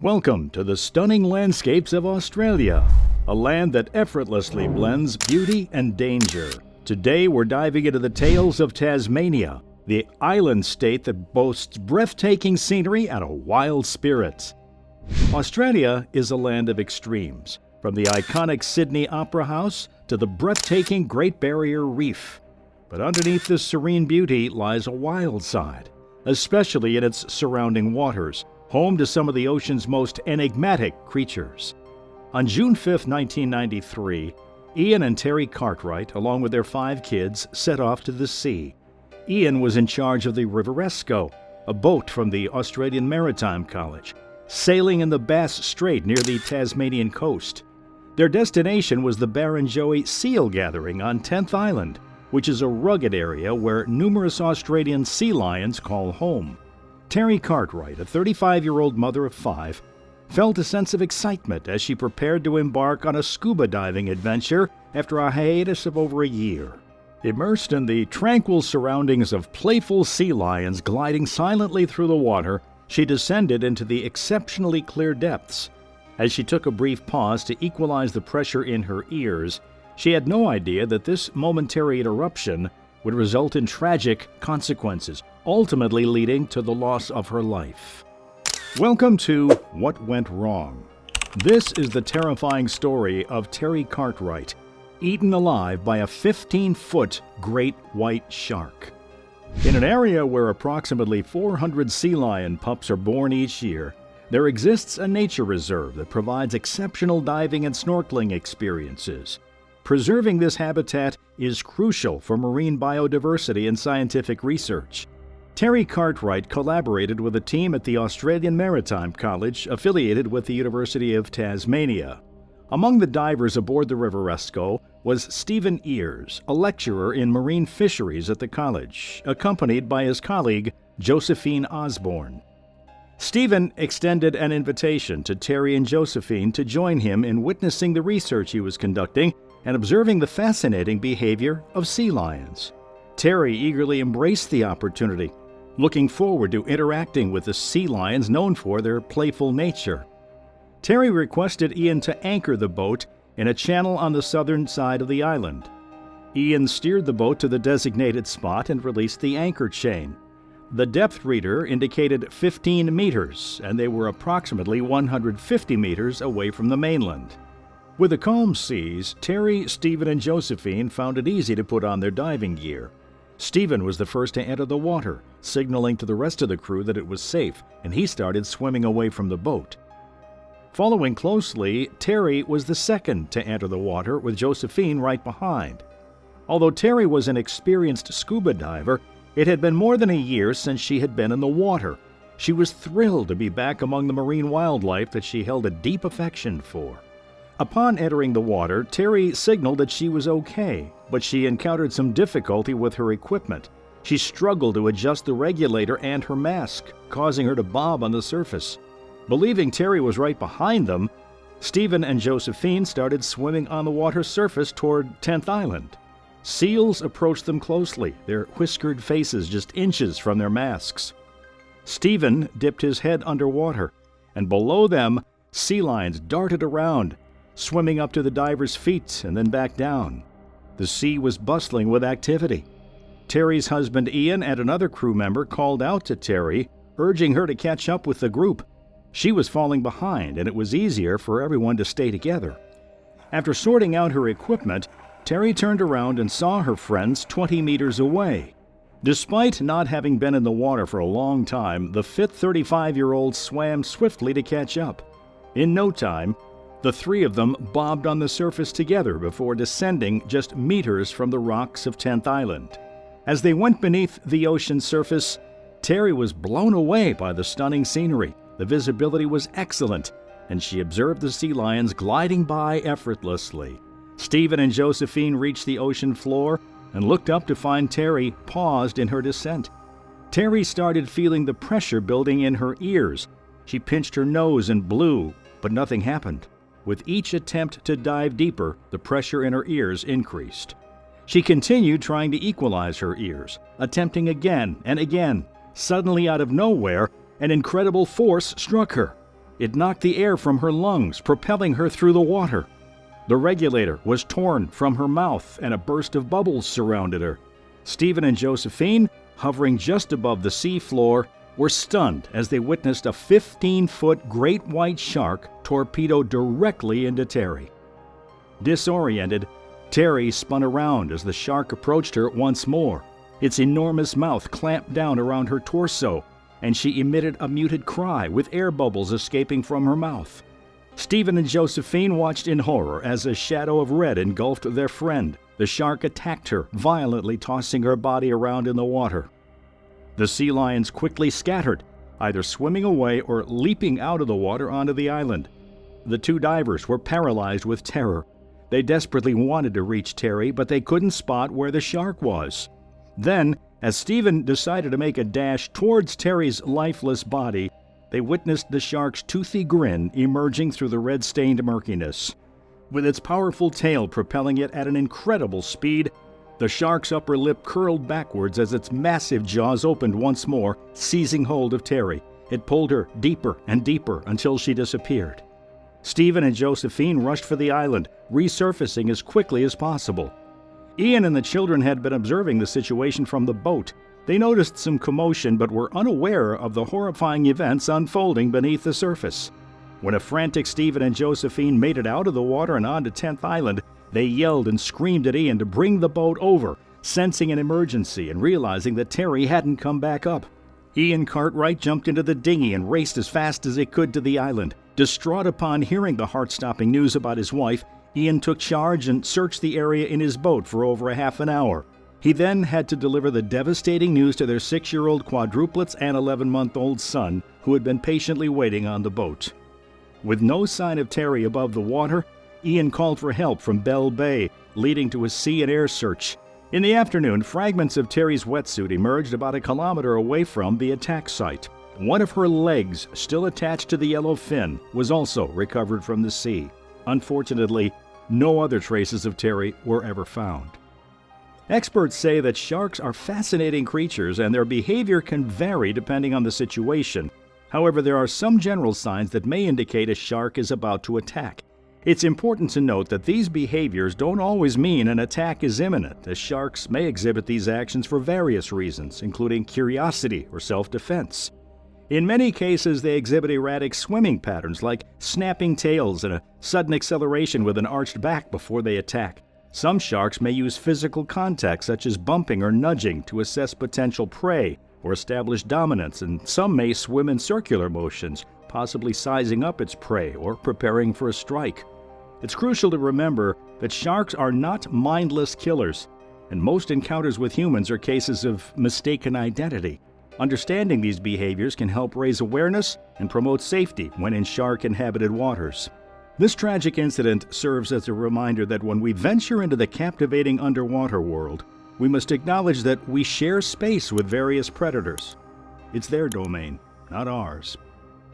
Welcome to the stunning landscapes of Australia, a land that effortlessly blends beauty and danger. Today we're diving into the tales of Tasmania, the island state that boasts breathtaking scenery and a wild spirit. Australia is a land of extremes, from the iconic Sydney Opera House to the breathtaking Great Barrier Reef. But underneath this serene beauty lies a wild side, especially in its surrounding waters, home to some of the ocean's most enigmatic creatures. On June 5, 1993, Ian and Terry Cartwright, along with their 5 kids, set off to the sea. Ian was in charge of the Riveresco, a boat from the Australian Maritime College, sailing in the Bass Strait near the Tasmanian coast. Their destination was the Barrenjoey seal gathering on 10th Island, which is a rugged area where numerous Australian sea lions call home. Terry Cartwright, a 35-year-old mother of 5, felt a sense of excitement as she prepared to embark on a scuba diving adventure after a hiatus of over a year. Immersed in the tranquil surroundings of playful sea lions gliding silently through the water, she descended into the exceptionally clear depths. As she took a brief pause to equalize the pressure in her ears, she had no idea that this momentary interruption would result in tragic consequences, ultimately leading to the loss of her life. Welcome to What Went Wrong. This is the terrifying story of Terry Cartwright, eaten alive by a 15-foot great white shark. In an area where approximately 400 sea lion pups are born each year, there exists a nature reserve that provides exceptional diving and snorkeling experiences. Preserving this habitat is crucial for marine biodiversity and scientific research. Terry Cartwright collaborated with a team at the Australian Maritime College affiliated with the University of Tasmania. Among the divers aboard the Riveresco was Stephen Ears, a lecturer in marine fisheries at the college, accompanied by his colleague Josephine Osborne. Stephen extended an invitation to Terry and Josephine to join him in witnessing the research he was conducting and observing the fascinating behavior of sea lions. Terry eagerly embraced the opportunity, looking forward to interacting with the sea lions known for their playful nature. Terry requested Ian to anchor the boat in a channel on the southern side of the island. Ian steered the boat to the designated spot and released the anchor chain. The depth reader indicated 15 meters, and they were approximately 150 meters away from the mainland. With the calm seas, Terry, Stephen, and Josephine found it easy to put on their diving gear. Stephen was the first to enter the water, signaling to the rest of the crew that it was safe, and he started swimming away from the boat. Following closely, Terry was the second to enter the water, with Josephine right behind. Although Terry was an experienced scuba diver, it had been more than a year since she had been in the water. She was thrilled to be back among the marine wildlife that she held a deep affection for. Upon entering the water, Terry signaled that she was okay, but she encountered some difficulty with her equipment. She struggled to adjust the regulator and her mask, causing her to bob on the surface. Believing Terry was right behind them, Stephen and Josephine started swimming on the water surface toward 10th Island. Seals approached them closely, their whiskered faces just inches from their masks. Stephen dipped his head underwater, and below them, sea lions darted around, swimming up to the diver's feet and then back down. The sea was bustling with activity. Terry's husband Ian and another crew member called out to Terry, urging her to catch up with the group. She was falling behind, and it was easier for everyone to stay together. After sorting out her equipment, Terry turned around and saw her friends 20 meters away. Despite not having been in the water for a long time, the fit 35-year-old swam swiftly to catch up. In no time, the 3 of them bobbed on the surface together before descending just meters from the rocks of 10th Island. As they went beneath the ocean surface, Terry was blown away by the stunning scenery. The visibility was excellent, and she observed the sea lions gliding by effortlessly. Stephen and Josephine reached the ocean floor and looked up to find Terry paused in her descent. Terry started feeling the pressure building in her ears. She pinched her nose and blew, but nothing happened. With each attempt to dive deeper, the pressure in her ears increased. She continued trying to equalize her ears, attempting again and again. Suddenly, out of nowhere, an incredible force struck her. It knocked the air from her lungs, propelling her through the water. The regulator was torn from her mouth, and a burst of bubbles surrounded her. Stephen and Josephine, hovering just above the sea floor, were stunned as they witnessed a 15-foot great white shark torpedo directly into Terry. Disoriented, Terry spun around as the shark approached her once more. Its enormous mouth clamped down around her torso, and she emitted a muted cry with air bubbles escaping from her mouth. Stephen and Josephine watched in horror as a shadow of red engulfed their friend. The shark attacked her, violently tossing her body around in the water. The sea lions quickly scattered, either swimming away or leaping out of the water onto the island. The two divers were paralyzed with terror. They desperately wanted to reach Terry, but they couldn't spot where the shark was. Then, as Stephen decided to make a dash towards Terry's lifeless body, they witnessed the shark's toothy grin emerging through the red-stained murkiness. With its powerful tail propelling it at an incredible speed, the shark's upper lip curled backwards as its massive jaws opened once more, seizing hold of Terry. It pulled her deeper and deeper until she disappeared. Stephen and Josephine rushed for the island, resurfacing as quickly as possible. Ian and the children had been observing the situation from the boat. They noticed some commotion but were unaware of the horrifying events unfolding beneath the surface. When a frantic Stephen and Josephine made it out of the water and onto 10th Island, they yelled and screamed at Ian to bring the boat over, sensing an emergency and realizing that Terry hadn't come back up. Ian Cartwright jumped into the dinghy and raced as fast as he could to the island. Distraught upon hearing the heart-stopping news about his wife, Ian took charge and searched the area in his boat for over a half an hour. He then had to deliver the devastating news to their 6-year-old quadruplets and 11-month-old son, who had been patiently waiting on the boat. With no sign of Terry above the water, Ian called for help from Bell Bay, leading to a sea and air search. In the afternoon, fragments of Terry's wetsuit emerged about a kilometer away from the attack site. One of her legs, still attached to the yellow fin, was also recovered from the sea. Unfortunately, no other traces of Terry were ever found. Experts say that sharks are fascinating creatures and their behavior can vary depending on the situation. However, there are some general signs that may indicate a shark is about to attack. It's important to note that these behaviors don't always mean an attack is imminent, as sharks may exhibit these actions for various reasons, including curiosity or self-defense. In many cases, they exhibit erratic swimming patterns like snapping tails and a sudden acceleration with an arched back before they attack. Some sharks may use physical contact, such as bumping or nudging, to assess potential prey or establish dominance, and some may swim in circular motions, possibly sizing up its prey or preparing for a strike. It's crucial to remember that sharks are not mindless killers, and most encounters with humans are cases of mistaken identity. Understanding these behaviors can help raise awareness and promote safety when in shark-inhabited waters. This tragic incident serves as a reminder that when we venture into the captivating underwater world, we must acknowledge that we share space with various predators. It's their domain, not ours.